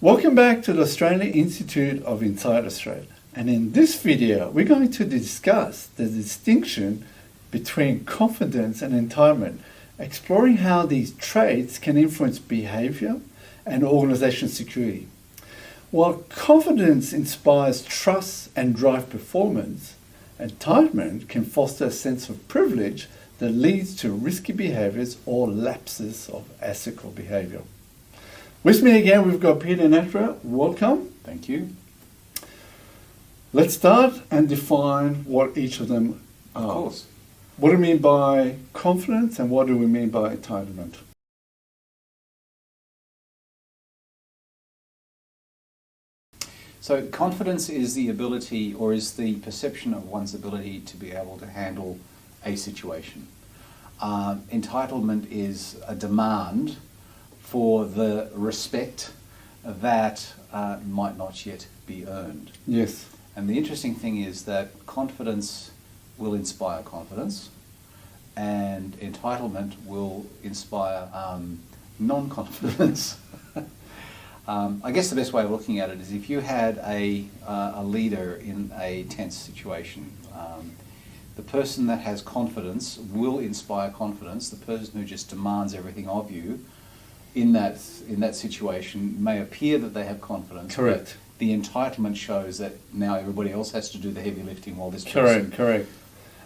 Welcome back to the Australian Institute of Inside Australia. And in this video, we're going to discuss the distinction between confidence and entitlement, exploring how these traits can influence behaviour and organisational security. While confidence inspires trust and drive performance, entitlement can foster a sense of privilege that leads to risky behaviours or lapses of ethical behaviour. With me again, we've got Peter and Atra. Welcome. Thank you. Let's start and define what each of them are. Of course. What do we mean by confidence and what do we mean by entitlement? So confidence is the ability or is the perception of one's ability to be able to handle a situation. Entitlement is a demand for the respect that might not yet be earned. Yes. And the interesting thing is that confidence will inspire confidence and entitlement will inspire non-confidence. I guess the best way of looking at it is if you had a leader in a tense situation, the person that has confidence will inspire confidence. The person who just demands everything of you in that situation may appear that they have confidence. Correct. The entitlement shows that now everybody else has to do the heavy lifting while this person... Correct.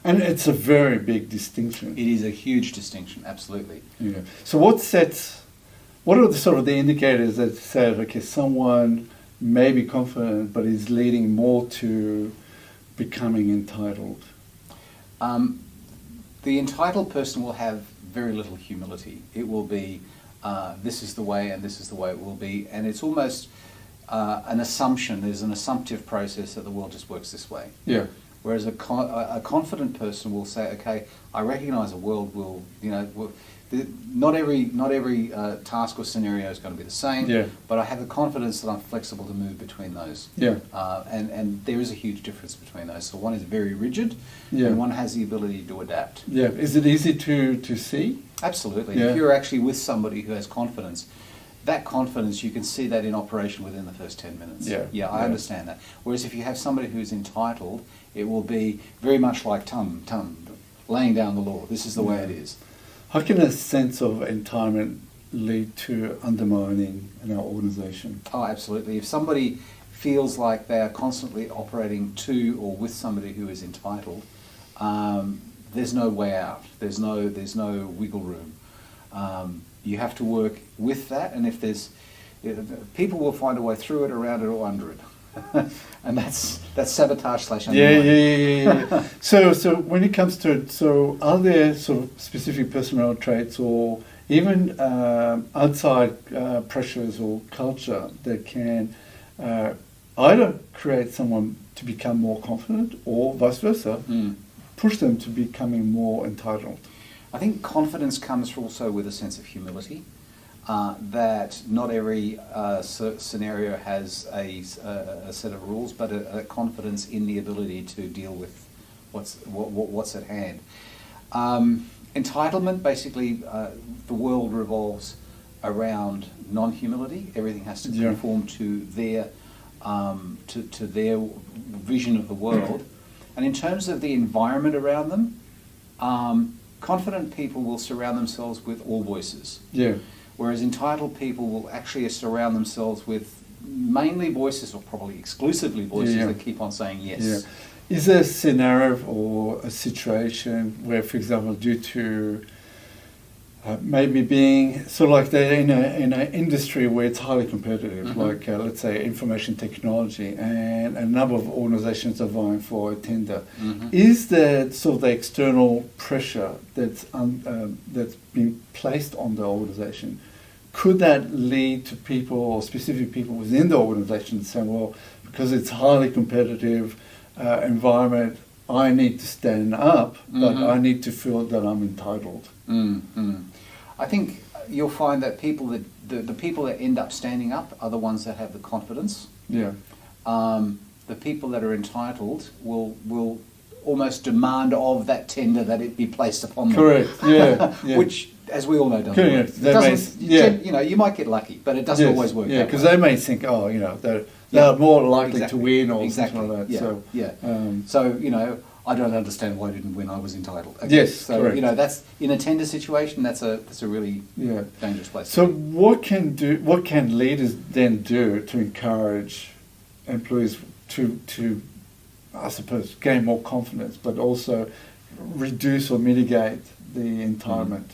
And it's a very big distinction. It is a huge distinction, absolutely. Yeah. So what are the sort of the indicators that say, okay, someone may be confident but is leading more to becoming entitled? The entitled person will have very little humility. It will be, this is the way and this is the way it will be, and it's almost an assumption. There's an assumptive process that the world just works this way. Yeah. Whereas a confident person will say, okay, I recognise a world will, not every task or scenario is going to be the same, yeah. but I have the confidence that I'm flexible to move between those. Yeah. And there is a huge difference between those. So one is very rigid, yeah. and one has the ability to adapt. Yeah. Is it easy to see? Absolutely. Yeah. If you're actually with somebody who has confidence, that confidence, you can see that in operation within the first 10 minutes. Yeah. I understand that. Whereas if you have somebody who's entitled, it will be very much like tum, laying down the law. This is the way it is. How can a sense of entitlement lead to undermining in our organisation? Oh, absolutely. If somebody feels like they are constantly operating to or with somebody who is entitled, there's no way out. There's no wiggle room. You have to work with that, and if people will find a way through it, around it, or under it. And that's sabotage / undermining. Yeah. So when it comes to it, so are there sort of specific personality traits or even outside pressures or culture that can either create someone to become more confident or vice versa, push them to becoming more entitled? I think confidence comes also with a sense of humility. That not every scenario has a set of rules, but a confidence in the ability to deal with what's at hand. Entitlement, basically, the world revolves around non-humility. Everything has to conform to their vision of the world. And in terms of the environment around them, confident people will surround themselves with all voices. Yeah. Whereas entitled people will actually surround themselves with mainly voices, or probably exclusively voices, that keep on saying yes. Yeah. Is there a scenario or a situation where, for example, due to maybe being sort of like they're in an industry where it's highly competitive, like let's say information technology, and a number of organisations are vying for a tender, is there sort of the external pressure that's been placed on the organisation? Could that lead to people or specific people within the organisation saying, well, because it's highly competitive environment, I need to stand up, but I need to feel that I'm entitled? I think you'll find that the people that end up standing up are the ones that have the confidence. Yeah. The people that are entitled will almost demand of that tender that it be placed upon them. Correct. Yeah. Which as we all know, doesn't Yeah, work. they It doesn't, may- yeah. you know, you might get lucky, but it doesn't always work. Yeah, that because way. they may think, oh, you know, they're Yeah. more likely Exactly. to win or Exactly. something like that. Yeah. So, Yeah. So, you know, I don't understand why I didn't win. I was entitled. Okay. Yes, So, correct. you know, that's in a tender situation. That's a really yeah. dangerous place. So to be. what can leaders then do to encourage employees to I suppose gain more confidence, but also reduce or mitigate the entitlement?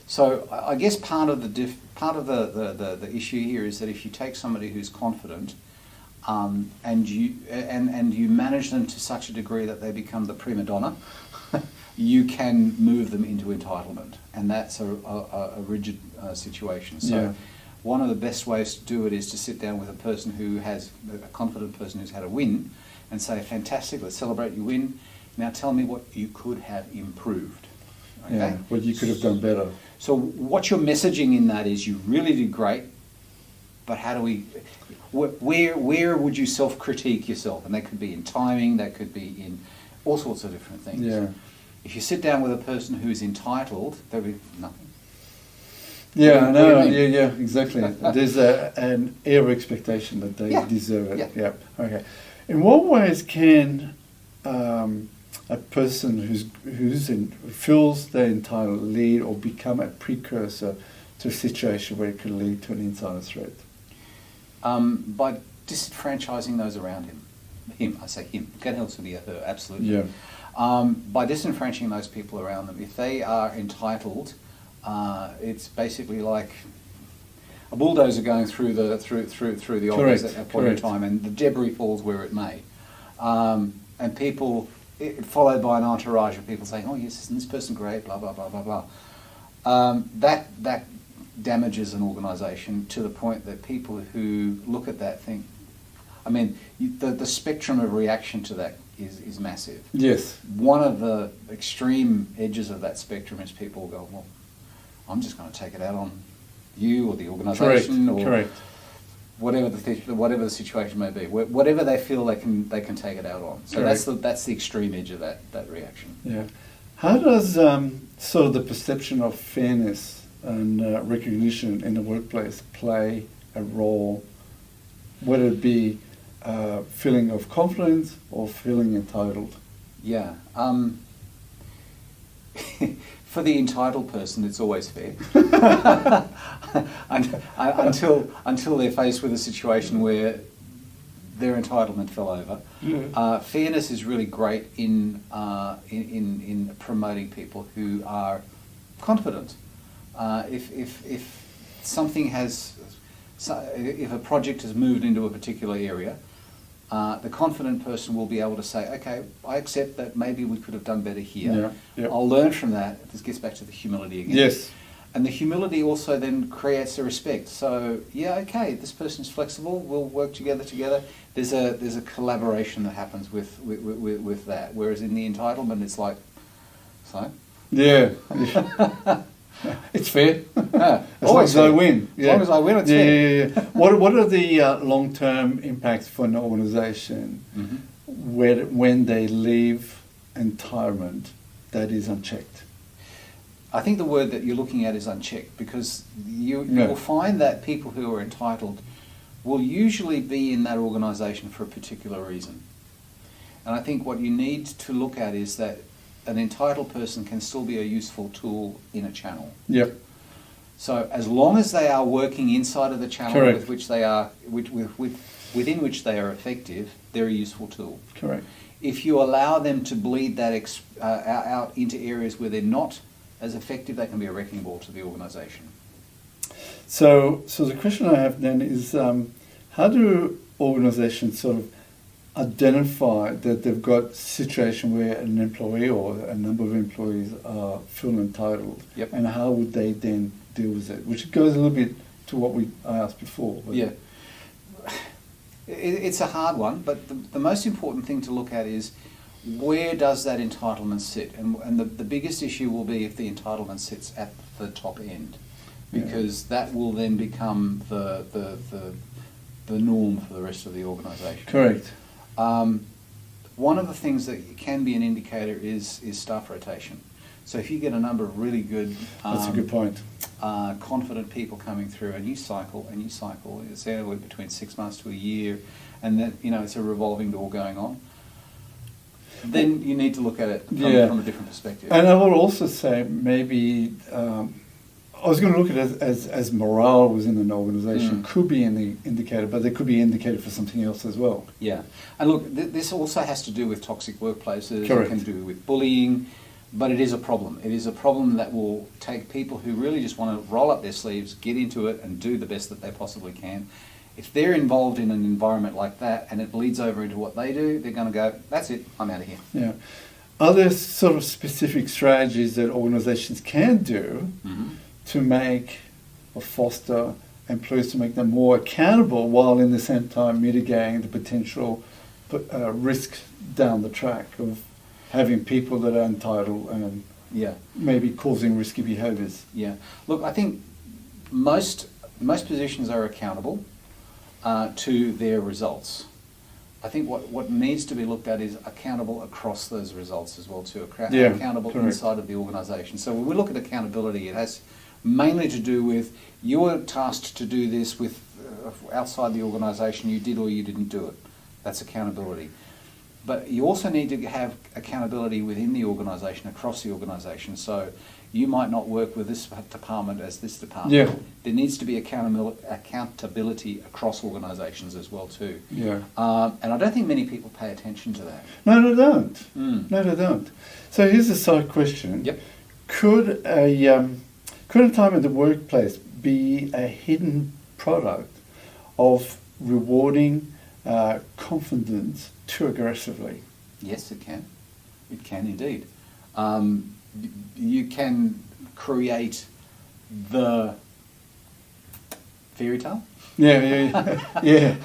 So I guess part of the issue here is that if you take somebody who's confident, and you manage them to such a degree that they become the prima donna, you can move them into entitlement, and that's a rigid situation. So Yeah. one of the best ways to do it is to sit down with a confident person who's had a win, and say, "Fantastic, let's celebrate your win. Now tell me what you could have improved." Okay? Yeah, what you could have done better. So what you're messaging in that is you really did great, but how do we, where would you self-critique yourself? And that could be in timing, that could be in all sorts of different things. Yeah. If you sit down with a person who is entitled, there'll be nothing. Yeah, What I do know. you mean? Yeah, exactly. There's an air of expectation that they Yeah, deserve it. yeah. Okay. In what ways can a person feels they're entitled lead or become a precursor to a situation where it could lead to an insider threat? By disenfranchising those around him. I say him. It can also be a her, absolutely. Yeah. By disenfranchising those people around them, if they are entitled, it's basically like a bulldozer going through the office at a point in time, and the debris falls where it may, and people, followed by an entourage of people saying, "Oh yes, isn't this person great?" Blah blah blah blah blah. That damages an organisation to the point that people who look at that think, I mean, the spectrum of reaction to that is massive. Yes. One of the extreme edges of that spectrum is people go, "Well, I'm just going to take it out on you or the organisation or whatever the situation may be, whatever they feel they can take it out on." So that's the extreme edge of that reaction. Yeah. How does sort of the perception of fairness and recognition in the workplace play a role, whether it be feeling of confidence or feeling entitled? Yeah. For the entitled person, it's always fair. until they're faced with a situation where their entitlement fell over. Yeah. Fairness is really great in promoting people who are confident. If something if a project has moved into a particular area, the confident person will be able to say, "Okay, I accept that maybe we could have done better here. Yeah, yeah. I'll learn from that." This gets back to the humility again. Yes. And the humility also then creates a respect. So, yeah, okay, this person's flexible. We'll work together. There's a collaboration that happens with that. Whereas in the entitlement, it's like, so. Yeah. It's fair. Yeah, As long as I win. As long as I win, it's fair. Yeah. What are the long-term impacts for an organisation when they leave entitlement that is unchecked? I think the word that you're looking at is unchecked, because you will find that people who are entitled will usually be in that organisation for a particular reason. And I think what you need to look at is that an entitled person can still be a useful tool in a channel. Yep. So as long as they are working inside of the channel Correct. with which they are, within which they are effective, they're a useful tool. Correct. If you allow them to bleed that out into areas where they're not as effective, they can be a wrecking ball to the organisation. So the question I have then is, how do organisations sort of identify that they've got a situation where an employee or a number of employees feel entitled? Yep. And how would they then deal with it? Which goes a little bit to what I asked before. Yeah. It's a hard one, but the most important thing to look at is, where does that entitlement sit? And the biggest issue will be if the entitlement sits at the top end, because that will then become the norm for the rest of the organisation. Correct. One of the things that can be an indicator is staff rotation. So if you get a number of really good, That's a good point. confident people coming through, and you cycle, it's anywhere between 6 months to a year, and that, you know, it's a revolving door going on, then you need to look at it from a different perspective. And I would also say maybe, I was going to look at it as morale within an organisation could be an indicator, but it could be indicated for something else as well. Yeah. And look, this also has to do with toxic workplaces. Correct. It can do with bullying, but it is a problem. It is a problem that will take people who really just want to roll up their sleeves, get into it, and do the best that they possibly can. If they're involved in an environment like that and it bleeds over into what they do, they're going to go, that's it, I'm out of here. Yeah. Are there sort of specific strategies that organisations can do to make or foster employees, to make them more accountable, while in the same time mitigating the potential risk down the track of having people that are entitled and maybe causing risky behaviours? Yeah. Look, I think most positions are accountable to their results. I think what needs to be looked at is accountable across those results as well too, accountable inside of the organisation. So when we look at accountability, it has mainly to do with you were tasked to do this with outside the organisation, you did or you didn't do it. That's accountability. But you also need to have accountability within the organisation, across the organisation. So you might not work with this department as this department. Yeah. There needs to be accountability across organisations as well too. Yeah. And I don't think many people pay attention to that. No, they don't. No, they don't. So here's a side question. Yep. Could a time in the workplace be a hidden product of rewarding confidence too aggressively? Yes, it can. It can indeed. You can create the fairy tale. Yeah.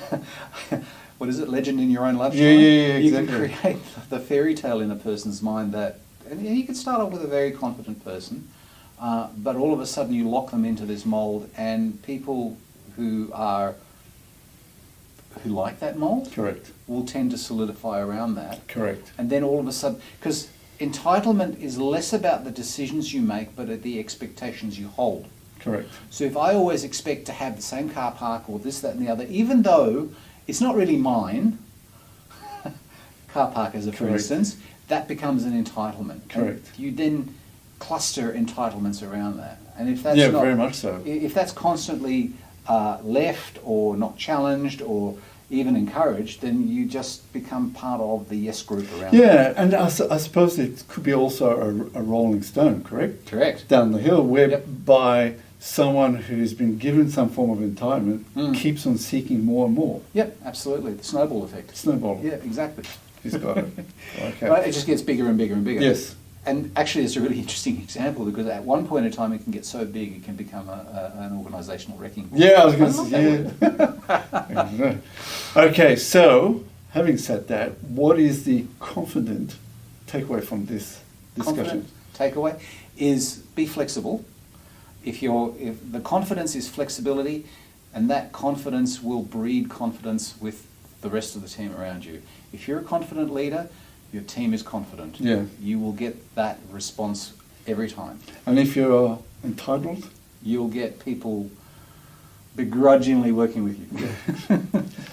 What is it? Legend in your own lifetime. Yeah, You exactly. can create the fairy tale in a person's mind that, and you could start off with a very confident person, but all of a sudden you lock them into this mold, and people who like that mold Correct. will tend to solidify around that. Correct. And then all of a sudden, because entitlement is less about the decisions you make, but at the expectations you hold. Correct. So if I always expect to have the same car park or this, that and the other, even though it's not really mine, car park as a for instance, that becomes an entitlement. Correct. And you then cluster entitlements around that. And if that's not, very much so. if that's constantly left or not challenged or even encouraged, then you just become part of the yes group around Yeah, and I suppose it could be also a rolling stone, correct? Correct. Down the hill, whereby someone who's been given some form of entitlement keeps on seeking more and more. Yep, absolutely. The snowball effect. Snowball. Yeah, exactly. He's got it. Okay. Right, it just gets bigger and bigger and bigger. Yes. And actually, it's a really interesting example because at one point in time, it can get so big, it can become an organisational wrecking ball. Yeah, I was going to say, yeah. Okay, so having said that, what is the confident takeaway from this discussion? Confident takeaway is be flexible. If the confidence is flexibility, and that confidence will breed confidence with the rest of the team around you. If you're a confident leader, your team is confident. Yeah. You will get that response every time. And if you're entitled? You'll get people begrudgingly working with you.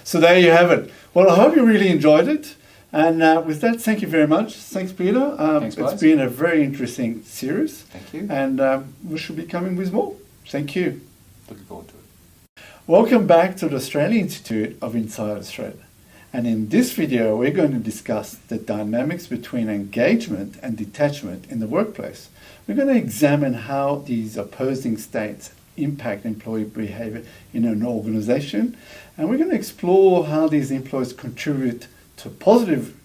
So there you have it. Well, I hope you really enjoyed it. And with that, thank you very much. Thanks, Peter. Thanks, guys. It's been a very interesting series. Thank you. And we should be coming with more. Thank you. Looking forward to it. Welcome back to the Australian Institute of Inside Australia. And in this video, we're going to discuss the dynamics between engagement and detachment in the workplace. We're going to examine how these opposing states impact employee behavior in an organization. And we're going to explore how these employees contribute to a positive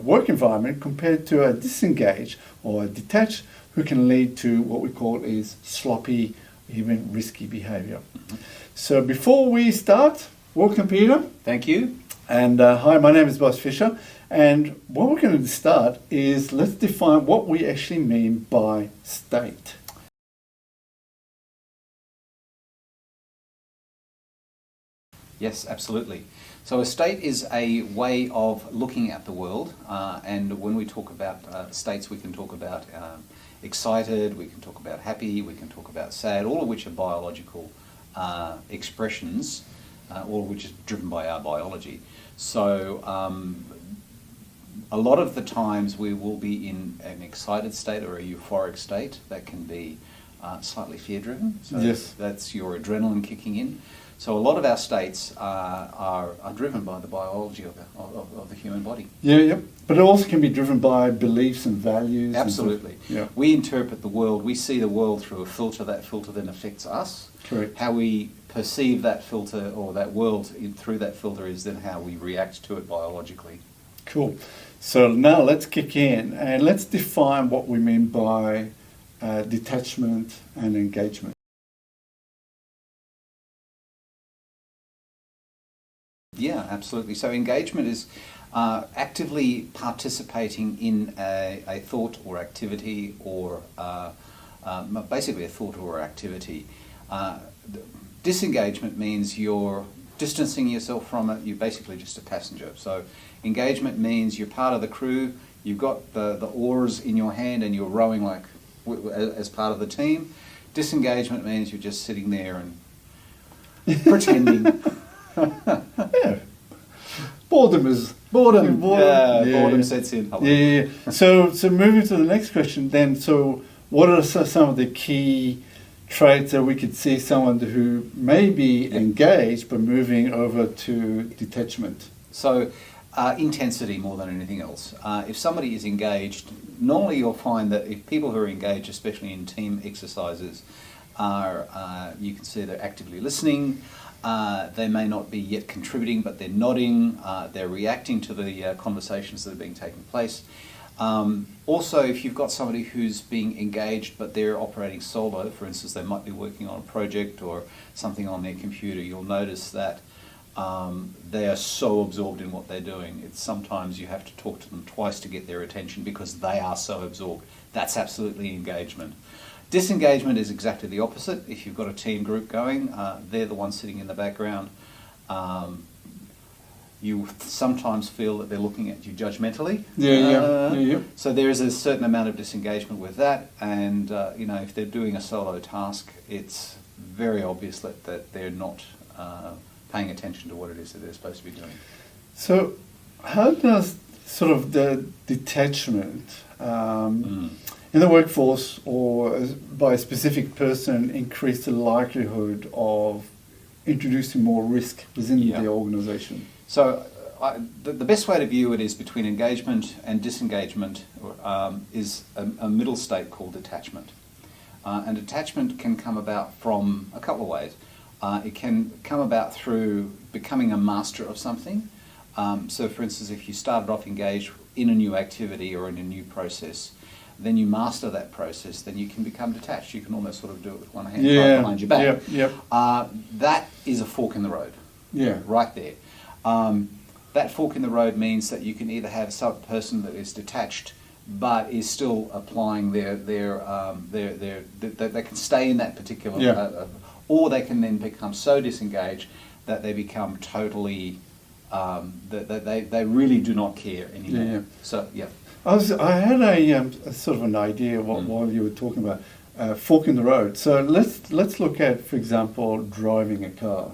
work environment compared to a disengaged or a detached, who can lead to what we call is sloppy, even risky behavior. So before we start, welcome, Peter. Thank you. And hi, my name is Boss Fisher, and what we're going to start is let's define what we actually mean by state. Yes, absolutely. So a state is a way of looking at the world, and when we talk about states, we can talk about excited, we can talk about happy, we can talk about sad, all of which are biological expressions, all of which is driven by our biology. So a lot of the times we will be in an excited state or a euphoric state that can be slightly fear-driven. So yes. That's your adrenaline kicking in. So a lot of our states are driven by the biology of the human body. Yeah, yep. But it also can be driven by beliefs and values. Absolutely. And yeah. We interpret the world, we see the world through a filter. That filter then affects us. Correct. How we perceive that filter or that world through that filter is then how we react to it biologically. Cool. So now let's kick in and let's define what we mean by detachment and engagement. Yeah, absolutely. So engagement is actively participating in a thought or activity, or basically a thought or activity. Disengagement means you're distancing yourself from it. You're basically just a passenger. So engagement means you're part of the crew. You've got the oars in your hand and you're rowing like as part of the team. Disengagement means you're just sitting there and pretending. Yeah. Boredom. Boredom sets in. Yeah. So moving to the next question then, so what are some of the key traits that we could see someone who may be engaged but moving over to detachment? So intensity more than anything else. If somebody is engaged, normally you'll find that if people who are engaged, especially in team exercises, you can see they're actively listening. They may not be yet contributing, but they're nodding, they're reacting to the conversations that are being taken place. Also, if you've got somebody who's being engaged but they're operating solo, for instance, they might be working on a project or something on their computer, you'll notice that they are so absorbed in what they're doing. It's sometimes you have to talk to them twice to get their attention because they are so absorbed. That's absolutely engagement. Disengagement is exactly the opposite. If you've got a team group going, they're the ones sitting in the background. You sometimes feel that they're looking at you judgmentally. Yeah. So there is a certain amount of disengagement with that, and if they're doing a solo task, it's very obvious that they're not paying attention to what it is that they're supposed to be doing. So how does sort of the detachment in the workforce or by a specific person increase the likelihood of introducing more risk within the organisation? So the best way to view it is between engagement and disengagement is a middle state called detachment. And detachment can come about from a couple of ways. It can come about through becoming a master of something. So for instance, if you started off engaged in a new activity or in a new process, then you master that process, then you can become detached. You can almost sort of do it with one hand tied behind your back. That is a fork in the road. Right there. That fork in the road means that you can either have some person that is detached but is still applying they can stay in that particular, or they can then become so disengaged that they become totally, they really do not care anymore. So, I had a sort of an idea while you were talking about fork in the road. So let's look at, for example, driving a car.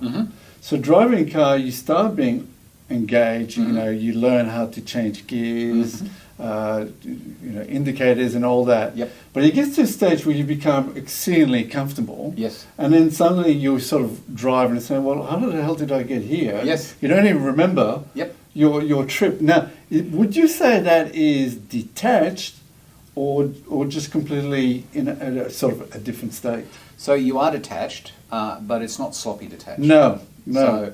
So driving a car, you start being engaged. You learn how to change gears, indicators and all that. But it gets to a stage where you become exceedingly comfortable. And then suddenly you sort of drive and say, well, how the hell did I get here? You don't even remember your trip. Now, would you say that is detached or just completely in a sort of a different state? So you are detached, but it's not sloppy detached. No. So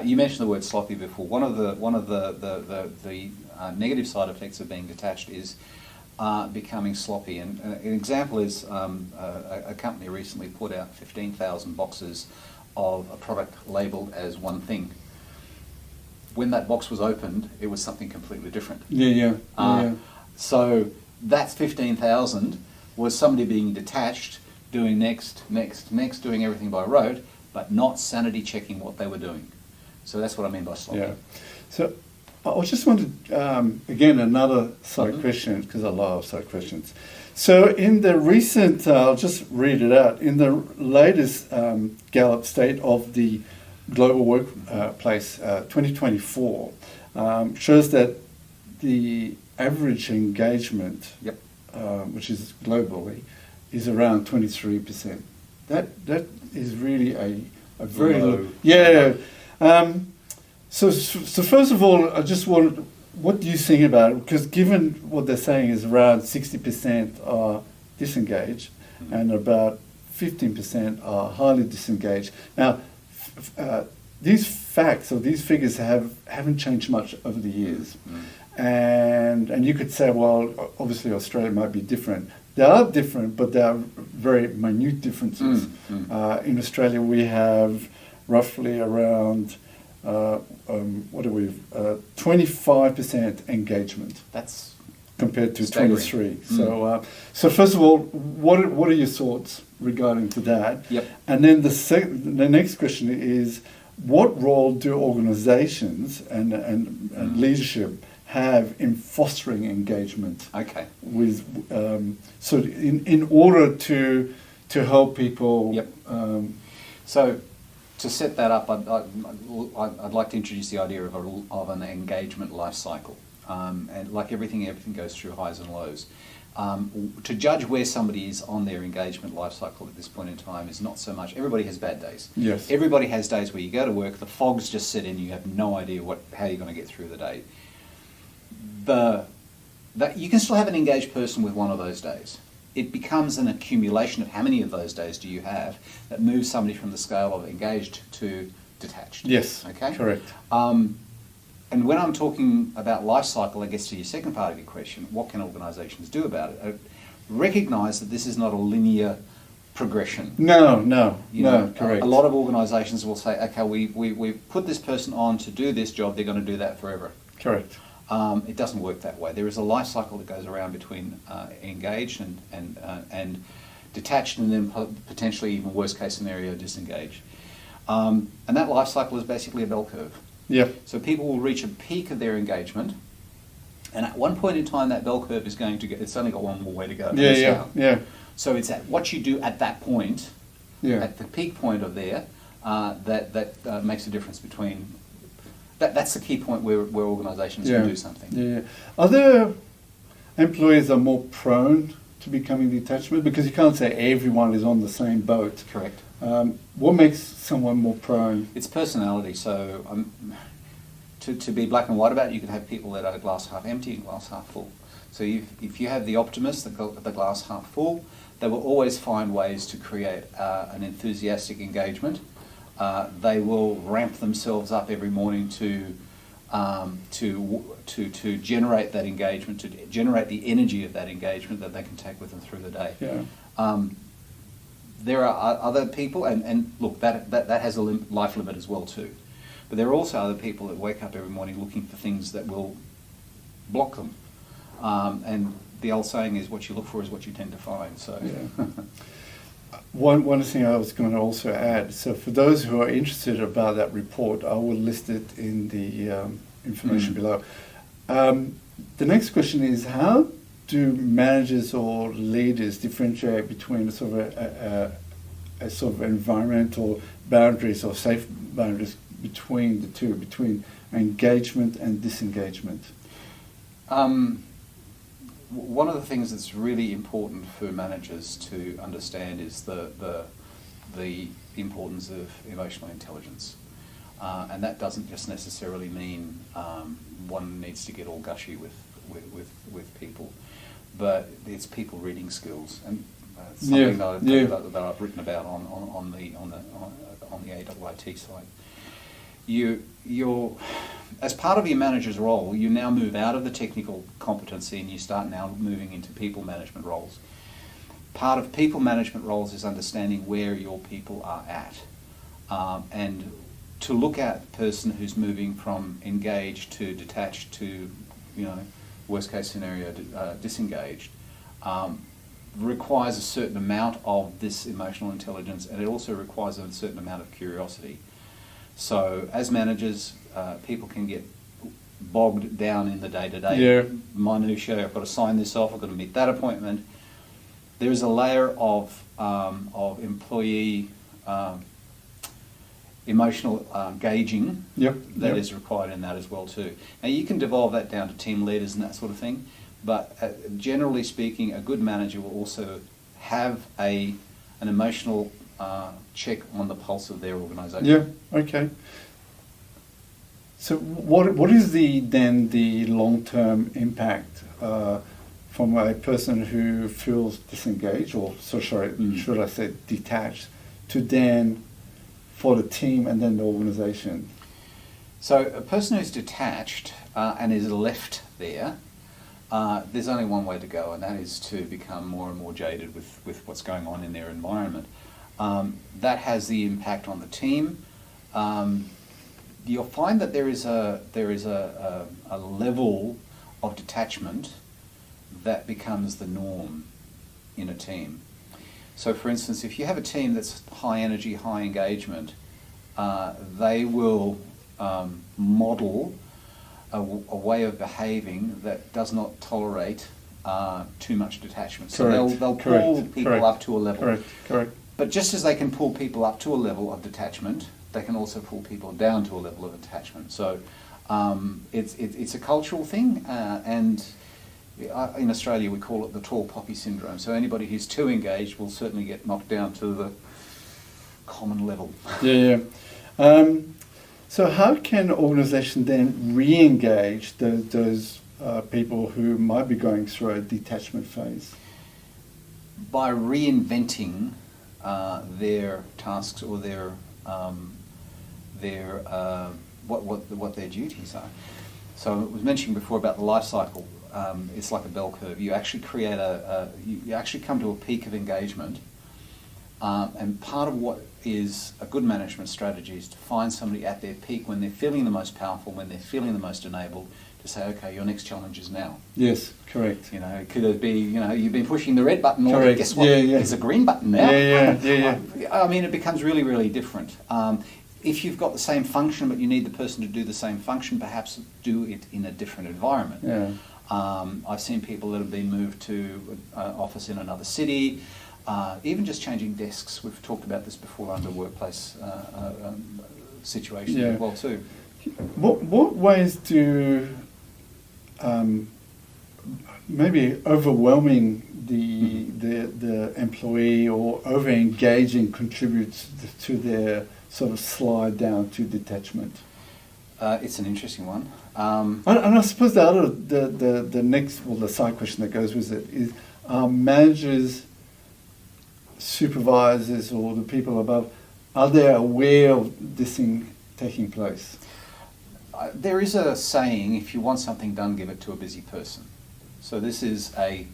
you mentioned the word sloppy before. One of the negative side effects of being detached is becoming sloppy. And an example is a company recently put out 15,000 boxes of a product labelled as one thing. When that box was opened, it was something completely different. So that 15,000 was somebody being detached, doing next, doing everything by rote, but not sanity checking what they were doing. So that's what I mean by sloppy. So I just wanted, again, another side question, because I love side questions. So in the recent, I'll just read it out, in the latest Gallup State of the Global Workplace 2024, shows that the average engagement, Yep. which is globally, is around 23%. That is really a very low. Yeah. So first of all, I just want, what do you think about it? Because given what they're saying is around 60% are disengaged and about 15% are highly disengaged. Now, these facts or these figures haven't changed much over the years. And you could say, well, obviously Australia might be different. They are different, but they are very minute differences. In Australia, we have roughly around 25% engagement. That's compared to staggering. 23. So first of all, what are your thoughts regarding to that? Yep. And then the next question is, what role do organisations and leadership have in fostering engagement? Okay. With so in order to help people. Yep. So to set that up, I'd like to introduce the idea of an engagement life cycle. And like everything goes through highs and lows. To judge where somebody is on their engagement life cycle at this point in time is not so much. Everybody has bad days. Yes. Everybody has days where you go to work, the fog's just set in, you have no idea how you're going to get through the day. You can still have an engaged person with one of those days. It becomes an accumulation of how many of those days do you have that moves somebody from the scale of engaged to detached. Yes. Okay. Correct. And when I'm talking about life cycle, I guess to your second part of your question, what can organisations do about it? Recognise that this is not a linear progression. No, correct. A lot of organisations will say, okay, we put this person on to do this job, they're going to do that forever. Correct. It doesn't work that way. There is a life cycle that goes around between engaged and detached, and then potentially, even worst case scenario, disengaged. And that life cycle is basically a bell curve. Yeah. So people will reach a peak of their engagement, and at one point in time, that bell curve is going to get. It's only got one more way to go. Yeah. So it's at what you do at that point, Yeah. at the peak point of there, that makes a difference between. That's the key point where organisations can do something. Yeah. Other employees are more prone to becoming detachment, because you can't say everyone is on the same boat. Correct. What makes someone more prone? It's personality. So to be black and white about it, you can have people that are glass half empty and glass half full. So if you have the optimist, the glass half full, they will always find ways to create an enthusiastic engagement. They will ramp themselves up every morning to generate that engagement, to generate the energy of that engagement that they can take with them through the day. Yeah. There are other people, and look, that has a life limit as well too. But there are also other people that wake up every morning looking for things that will block them. And the old saying is, what you look for is what you tend to find. So. Yeah. One thing I was going to also add, so for those who are interested about that report, I will list it in the information below. The next question is, how do managers or leaders differentiate between a sort of environmental boundaries or safe boundaries between the two, between engagement and disengagement? One of the things that's really important for managers to understand is the importance of emotional intelligence. And that doesn't just necessarily mean one needs to get all gushy with people, but it's people reading skills, and something that I've written about on the AIT side. You're as part of your manager's role, you now move out of the technical competency and you start now moving into people management roles. Part of people management roles is understanding where your people are at, and to look at a person who's moving from engaged to detached to, worst case scenario, disengaged, requires a certain amount of this emotional intelligence, and it also requires a certain amount of curiosity. So as managers, people can get bogged down in the day-to-day Yeah. minutiae. I've got to sign this off. I've got to meet that appointment. There is a layer of employee emotional gauging that is required in that as well too. Now you can devolve that down to team leaders and that sort of thing, but generally speaking, a good manager will also have an emotional check on the pulse of their organisation. Yeah. Okay. So what is then the long-term impact from a person who feels disengaged, or should I say detached, to then for the team and then the organisation? So a person who's detached and is left there, there's only one way to go, and that is to become more and more jaded with what's going on in their environment. That has the impact on the team. You'll find that there is a level of detachment that becomes the norm in a team. So for instance, if you have a team that's high energy, high engagement, they will model a way of behaving that does not tolerate too much detachment. So they'll pull people up to a level. Correct. But just as they can pull people up to a level of detachment, they can also pull people down to a level of attachment. So it's a cultural thing, and in Australia we call it the tall poppy syndrome. So anybody who's too engaged will certainly get knocked down to the common level. Yeah. So how can organisations then re-engage those people who might be going through a detachment phase? By reinventing their tasks or what their duties are. So I was mentioning before about the life cycle. It's like a bell curve. You actually create you actually come to a peak of engagement, and part of what is a good management strategy is to find somebody at their peak when they're feeling the most powerful, when they're feeling the most enabled, to say, okay, your next challenge is now. Yes, correct. Could it be, you've been pushing the red button, or correct. Guess what? Yeah. There's a green button now. Yeah. I mean, it becomes really, really different. If you've got the same function, but you need the person to do the same function, perhaps do it in a different environment. Yeah. I've seen people that have been moved to an office in another city, even just changing desks. We've talked about this before under workplace situations as well too. What ways do maybe overwhelming the employee or over engaging contributes to their sort of slide down to detachment? It's an interesting one. And I suppose the next, the side question that goes with it is, managers, supervisors, or the people above, are they aware of this thing taking place? There is a saying: if you want something done, give it to a busy person. So this is I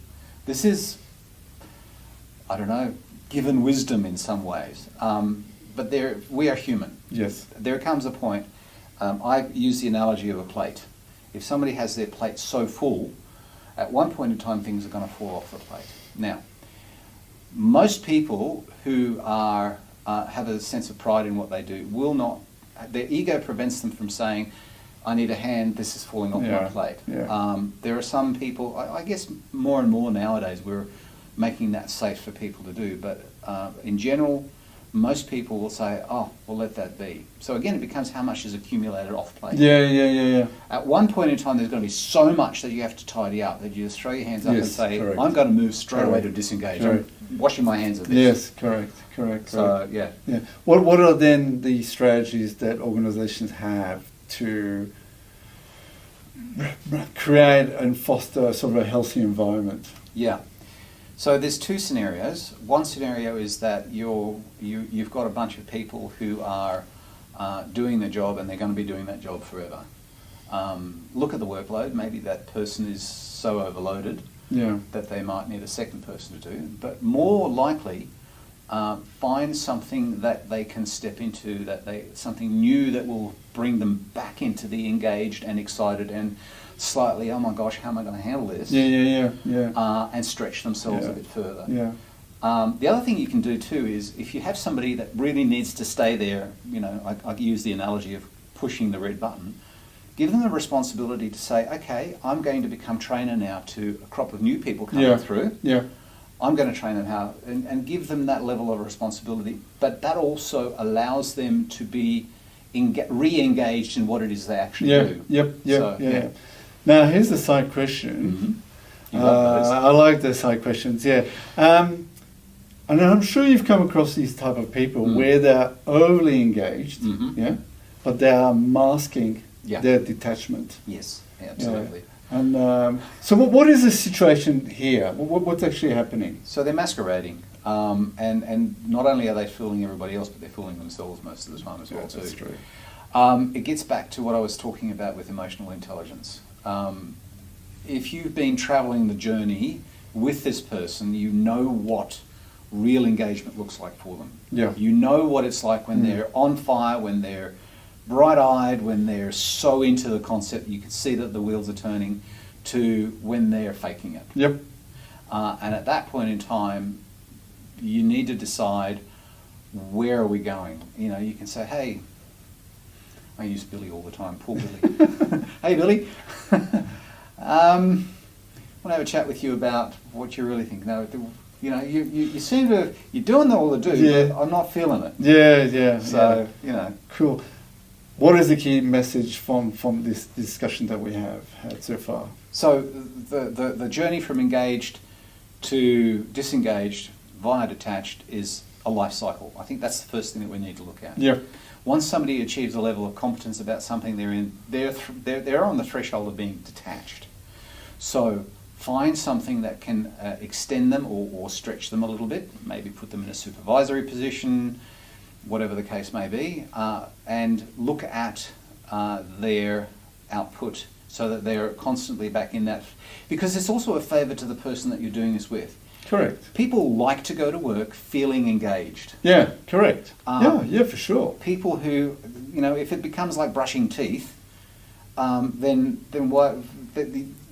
don't know, given wisdom in some ways. But we are human. Yes. There comes a point. I use the analogy of a plate. If somebody has their plate so full, at one point in time things are going to fall off the plate. Now, most people who have a sense of pride in what they do will not. Their ego prevents them from saying, "I need a hand. This is falling off my plate." Yeah. There are some people. I guess more and more nowadays we're making that safe for people to do. But in general, most people will say, "Oh, we'll let that be." So again, it becomes how much is accumulated off plate. Yeah. At one point in time, there's going to be so much that you have to tidy up that you just throw your hands up and say, correct. "I'm going to move straight away to disengage. Correct. I'm washing my hands of this." Yes, correct. So yeah. What are then the strategies that organisations have to create and foster sort of a healthy environment? Yeah. So there's two scenarios. One scenario is that you've got a bunch of people who are doing the job, and they're going to be doing that job forever. Look at the workload. Maybe that person is so overloaded that they might need a second person to do. But more likely, find something that they can step into, something new that will bring them back into the engaged and excited and slightly, oh my gosh, how am I going to handle this? Yeah. And stretch themselves a bit further. Yeah. The other thing you can do too is, if you have somebody that really needs to stay there, I use the analogy of pushing the red button. give them the responsibility to say, okay, I'm going to become trainer now to a crop of new people coming through. Yeah. I'm going to train them how, and give them that level of responsibility. But that also allows them to be re-engaged in what it is they actually do. Yeah. Now, here's a side question. I like the side questions, yeah. And I'm sure you've come across these type of people where they're overly engaged, yeah, but they are masking their detachment. Yes, absolutely. Yeah. And so what is the situation here? What's actually happening? So they're masquerading. And not only are they fooling everybody else, but they're fooling themselves most of the time as well too. That's true. It gets back to what I was talking about with emotional intelligence. If you've been travelling the journey with this person, you know what real engagement looks like for them. Yeah. You know what it's like when they're on fire, when they're bright-eyed, when they're so into the concept you can see that the wheels are turning, to when they're faking it. Yep. And at that point in time, you need to decide, where are we going? You know, you can say, hey, I use Billy all the time, poor Billy. Hey, Billy. I want to have a chat with you about what you really think. No, you know, you seem to, you're doing all the do, but I'm not feeling it. Yeah. So, you know. Cool. What is the key message from this discussion that we have had so far? So the journey from engaged to disengaged via detached is a life cycle. I think that's the first thing that we need to look at. Yeah. Once somebody achieves a level of competence about something they're on the threshold of being detached. So find something that can extend them or stretch them a little bit, maybe put them in a supervisory position, whatever the case may be, and look at their output so that they're constantly back in that. Because it's also a favour to the person that you're doing this with. Correct. People like to go to work feeling engaged. Yeah, correct. Yeah, for sure. People who, you know, if it becomes like brushing teeth, then what?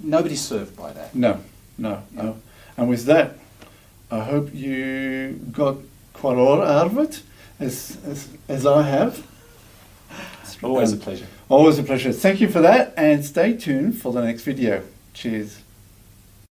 Nobody's served by that. No. And with that, I hope you got quite a lot out of it, as I have. It's always a pleasure. Always a pleasure. Thank you for that, and stay tuned for the next video. Cheers.